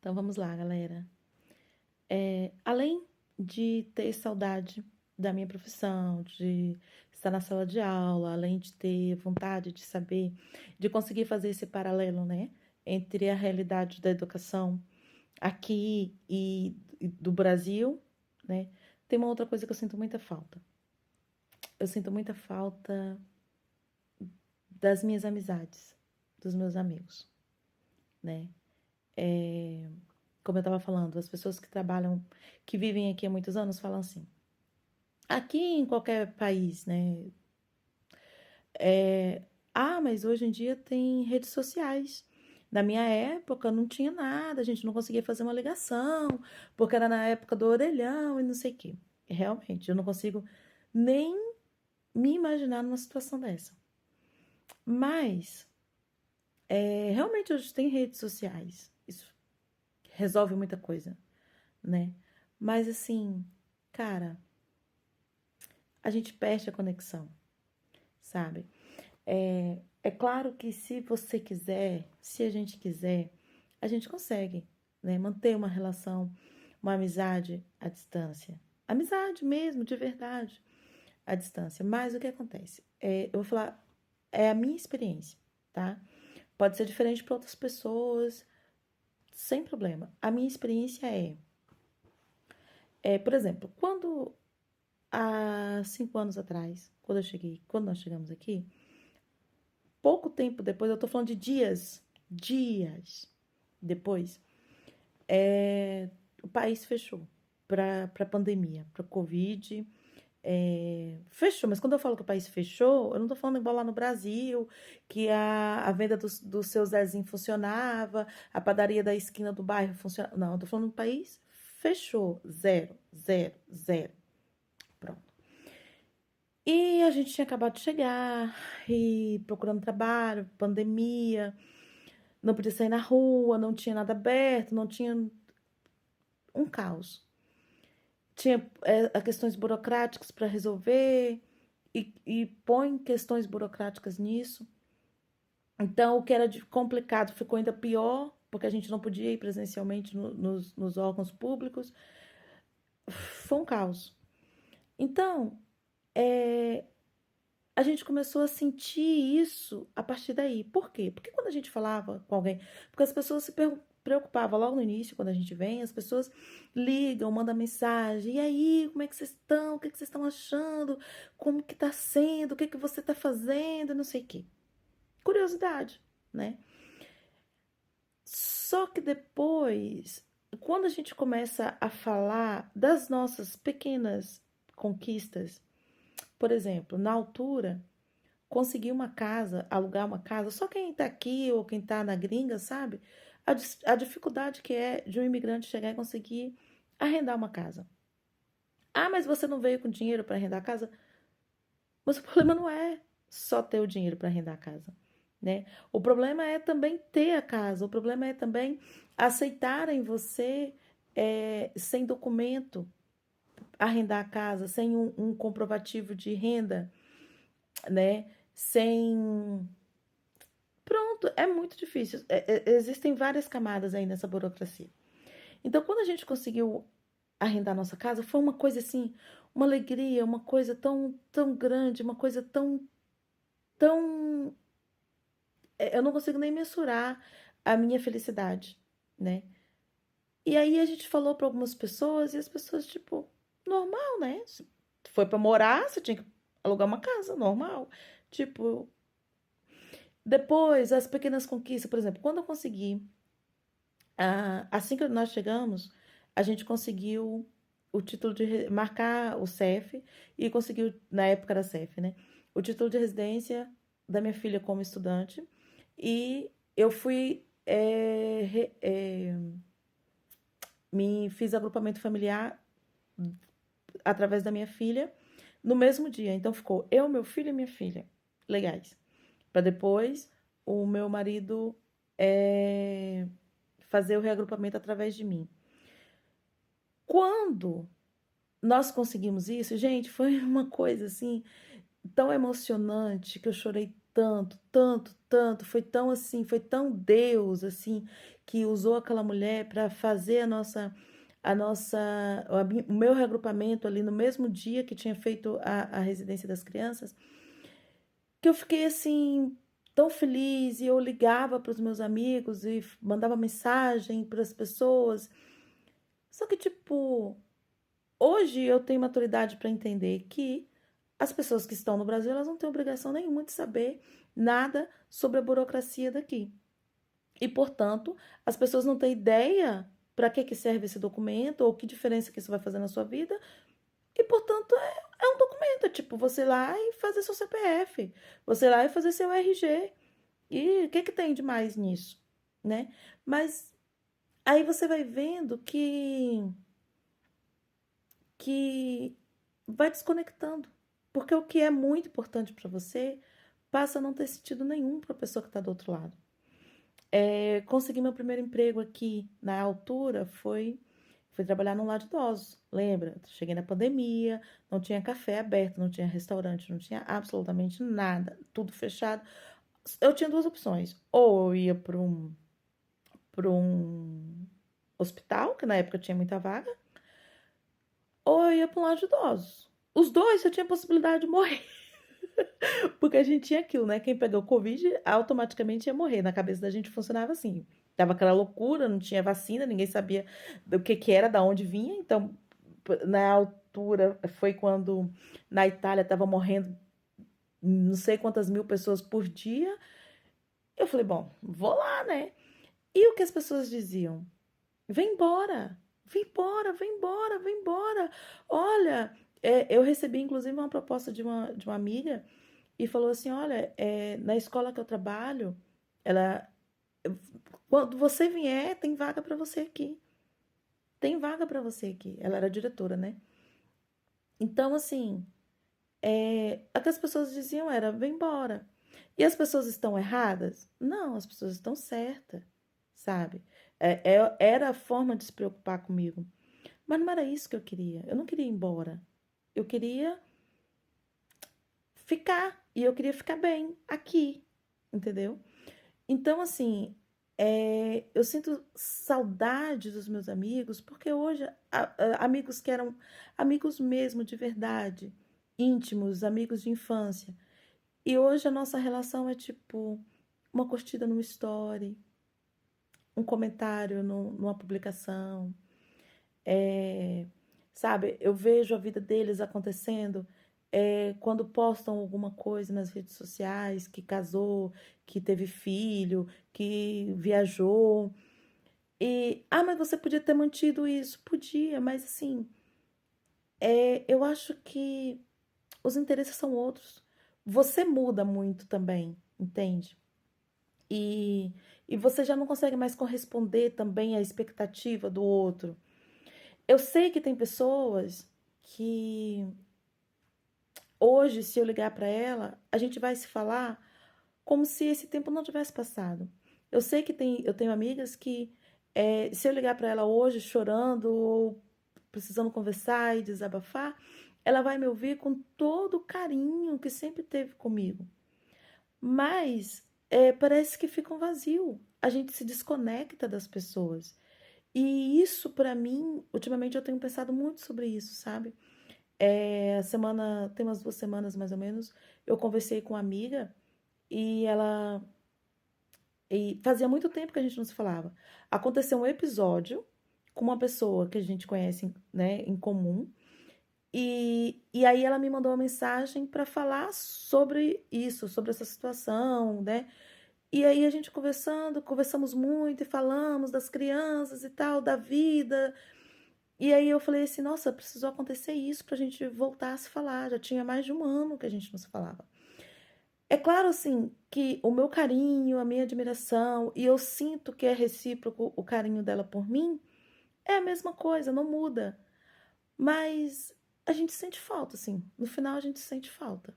Então vamos lá, galera. Além de ter saudade da minha profissão, de estar na sala de aula, além de ter vontade de saber, de conseguir fazer esse paralelo, né, entre a realidade da educação aqui e do Brasil, né, tem uma outra coisa que eu sinto muita falta. Eu sinto muita falta das minhas amizades, dos meus amigos, né? Como eu estava falando, as pessoas que trabalham, que vivem aqui há muitos anos, falam assim. Aqui em qualquer país, né? Mas hoje em dia tem redes sociais. Na minha época não tinha nada, a gente não conseguia fazer uma ligação, porque era na época do orelhão e não sei o quê. Realmente, eu não consigo nem me imaginar numa situação dessa. Mas, realmente hoje tem redes sociais. Isso resolve muita coisa, né? Mas assim, cara, a gente perde a conexão, sabe? É claro que se você quiser, se a gente quiser, a gente consegue, né? Manter uma relação, uma amizade à distância. Amizade mesmo, de verdade, à distância. Mas o que acontece? Eu vou falar, é a minha experiência, tá? Pode ser diferente para outras pessoas, sem problema. A minha experiência por exemplo, quando há 5 anos atrás, quando nós chegamos aqui, pouco tempo depois, eu tô falando de dias depois, o país fechou para a pandemia, para Covid. Fechou, mas quando eu falo que o país fechou, eu não tô falando igual lá no Brasil, que a venda dos seus Zezinho funcionava, a padaria da esquina do bairro funcionava. Não, eu tô falando do país fechou. Zero, zero, zero. Pronto. E a gente tinha acabado de chegar, e procurando trabalho, pandemia, não podia sair na rua, não tinha nada aberto, não tinha um caos. Tinha questões burocráticas para resolver e põe questões burocráticas nisso. Então, o que era complicado ficou ainda pior, porque a gente não podia ir presencialmente nos órgãos públicos. Foi um caos. Então, a gente começou a sentir isso a partir daí. Por quê? Porque quando a gente falava com alguém, porque as pessoas se preocupavam logo no início, quando a gente vem, as pessoas ligam, mandam mensagem, e aí, como é que vocês estão? O que vocês estão achando? Como que tá sendo? O que você tá fazendo? Não sei o quê. Curiosidade, né? Só que depois, quando a gente começa a falar das nossas pequenas conquistas, por exemplo, na altura, conseguir uma casa, alugar uma casa, só quem tá aqui ou quem tá na gringa sabe a dificuldade que é de um imigrante chegar e conseguir arrendar uma casa. Ah, mas você não veio com dinheiro para arrendar a casa? Mas o problema não é só ter o dinheiro para arrendar a casa, né? O problema é também ter a casa, o problema é também aceitarem você sem documento arrendar a casa, sem um comprovativo de renda, né? Sem. Pronto, é muito difícil. Existem várias camadas aí nessa burocracia. Então, quando a gente conseguiu arrendar nossa casa, foi uma coisa assim, uma alegria, uma coisa tão, tão grande, uma coisa tão, tão. Eu não consigo nem mensurar a minha felicidade, né? E aí a gente falou para algumas pessoas e as pessoas, tipo, normal, né? Se foi para morar, você tinha que alugar uma casa, normal. Tipo, depois, as pequenas conquistas, por exemplo, quando eu consegui, assim que nós chegamos, a gente conseguiu o título de marcar o CEF e conseguiu, na época era CEF, né? O título de residência da minha filha como estudante. E eu fui, me fiz agrupamento familiar através da minha filha no mesmo dia. Então ficou eu, meu filho e minha filha legais. Para depois o meu marido fazer o reagrupamento através de mim. Quando nós conseguimos isso, gente, foi uma coisa assim tão emocionante que eu chorei tanto, tanto, tanto, foi tão assim, foi tão Deus assim, que usou aquela mulher para fazer o meu reagrupamento ali no mesmo dia que tinha feito a residência das crianças, que eu fiquei assim tão feliz e eu ligava para os meus amigos e mandava mensagem para as pessoas. Só que tipo, hoje eu tenho maturidade para entender que as pessoas que estão no Brasil, elas não têm obrigação nenhuma de saber nada sobre a burocracia daqui. E, portanto, as pessoas não têm ideia para que serve esse documento ou que diferença que isso vai fazer na sua vida. E, portanto, é um documento. É tipo, você ir lá e fazer seu CPF. Você ir lá e fazer seu RG. E o que tem de mais nisso, né? Mas aí você vai vendo que vai desconectando. Porque o que é muito importante para você passa a não ter sentido nenhum para a pessoa que está do outro lado. Consegui meu primeiro emprego aqui na altura foi trabalhar num lar de idosos. Lembra? Cheguei na pandemia, não tinha café aberto, não tinha restaurante, não tinha absolutamente nada, tudo fechado. Eu tinha duas opções. Ou eu ia para um hospital, que na época tinha muita vaga, ou eu ia para um lar de idosos. Os dois eu tinha possibilidade de morrer. Porque a gente tinha aquilo, né? Quem pegou Covid automaticamente ia morrer. Na cabeça da gente funcionava assim. Tava aquela loucura, não tinha vacina, ninguém sabia do que era, da onde vinha. Então, na altura, foi quando na Itália tava morrendo não sei quantas mil pessoas por dia. Eu falei, bom, vou lá, né? E o que as pessoas diziam? Vem embora, vem embora, vem embora, vem embora. Olha, eu recebi inclusive uma proposta de uma amiga e falou assim: olha, na escola que eu trabalho, ela, quando você vier, tem vaga para você aqui. Tem vaga para você aqui. Ela era diretora, né? Então, assim, o que as pessoas diziam era: vem embora. E as pessoas estão erradas? Não, as pessoas estão certas, sabe? Era a forma de se preocupar comigo. Mas não era isso que eu queria. Eu não queria ir embora. Eu queria ficar. E eu queria ficar bem aqui, entendeu? Então, assim, eu sinto saudade dos meus amigos, porque hoje, amigos que eram amigos mesmo, de verdade, íntimos, amigos de infância. E hoje a nossa relação é tipo uma curtida numa story, um comentário numa publicação. É, sabe, eu vejo a vida deles acontecendo quando postam alguma coisa nas redes sociais, que casou, que teve filho, que viajou. Mas você podia ter mantido isso. Podia, mas assim, eu acho que os interesses são outros. Você muda muito também, entende? E, e você já não consegue mais corresponder também à expectativa do outro. Eu sei que tem pessoas que hoje, se eu ligar para ela, a gente vai se falar como se esse tempo não tivesse passado. Eu sei que eu tenho amigas que, se eu ligar para ela hoje chorando ou precisando conversar e desabafar, ela vai me ouvir com todo o carinho que sempre teve comigo. Mas parece que fica um vazio. A gente se desconecta das pessoas. E isso, para mim, ultimamente eu tenho pensado muito sobre isso, sabe? Tem umas 2 semanas mais ou menos, eu conversei com uma amiga e ela. E fazia muito tempo que a gente não se falava. Aconteceu um episódio com uma pessoa que a gente conhece, né, em comum. E aí ela me mandou uma mensagem para falar sobre isso, sobre essa situação, né? E aí a gente conversamos muito e falamos das crianças e tal, da vida. E aí eu falei assim, nossa, precisou acontecer isso pra gente voltar a se falar. Já tinha mais de um ano que a gente não se falava. É claro, assim, que o meu carinho, a minha admiração, e eu sinto que é recíproco o carinho dela por mim, é a mesma coisa, não muda. Mas a gente sente falta, assim. No final a gente sente falta.